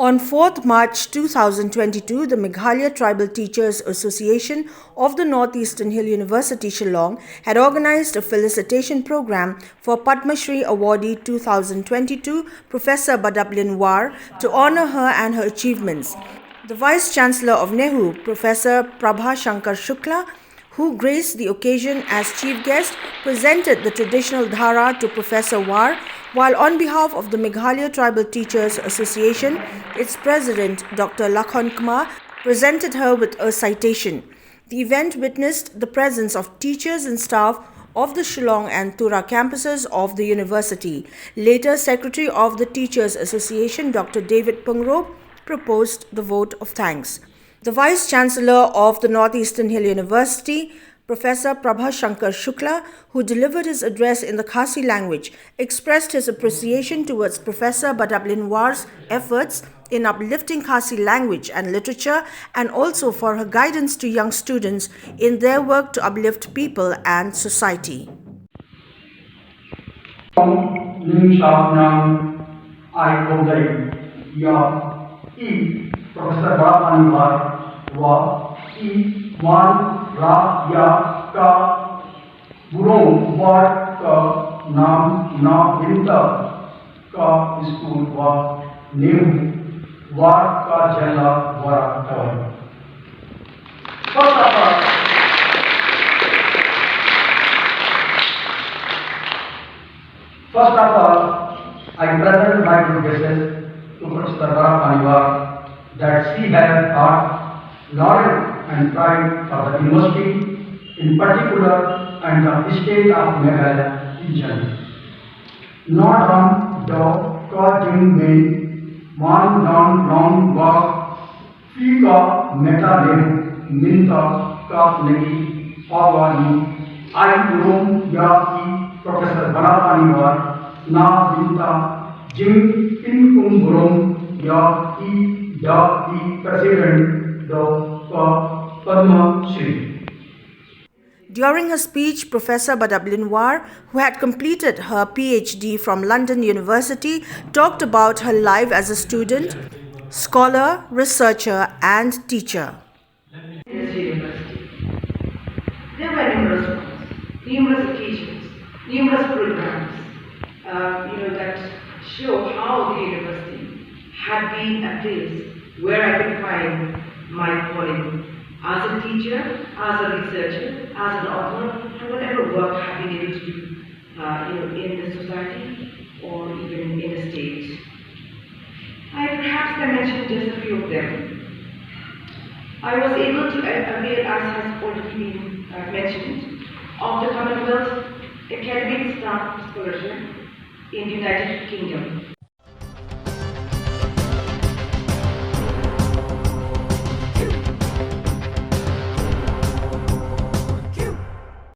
On 4th March 2022, the Meghalaya Tribal Teachers Association of the Northeastern Hill University, Shillong, had organized a felicitation program for PADMASHREE awardee 2022, Professor BADAPLIN to honor her and her achievements. The Vice-Chancellor of NEHU, Professor PRABHA SHUKLA, who graced the occasion as chief guest, presented the traditional DHARA to Professor while on behalf of the Meghalaya Tribal Teachers Association, its president, Dr. LAKHON presented her with a citation. The event witnessed the presence of teachers and staff of the Shillong and Tura campuses of the university. Later, Secretary of the Teachers Association, Dr. David Pungro, proposed the vote of thanks. The Vice-Chancellor of the Northeastern Hill University, Professor PRABHA Shukla, who delivered his address in the Khasi language, expressed his appreciation towards Professor BADAPLIN's efforts in uplifting Khasi language and literature, and also for her guidance to young students in their work to uplift people and society. Professor BADAPLIN wan ra ya ka burung war ka nam na winta ka school wa NEHU war ka jala wara ka. First of all, I present my good wishes to Professor BADAPLIN that she has thought, knowledge and pride for the university, in particular, and the state of Meghalaya region. Not on the Kajing Main, one long walk, Fika MEGHALAYA, MeTTA, Kapnegi, AWARDEE, I Urum Yaki, Professor BADAPLIN Na Vinta, Jim Pinkum Burum, Yaki, the President of PADMASHREE. During her speech, Professor BADAPLIN, who had completed her PhD from London University, talked about her life as a student, scholar, researcher, and teacher. This university, there were numerous occasions, numerous programs, that show how the university had been a place where I could find my calling as a teacher, as a researcher, as an author, and whatever work I've been able to do, in the society or even in the state. Perhaps I mentioned just a few of them. I was able to avail, as has already been mentioned, of the Commonwealth Academic Staff Scholarship in the United Kingdom.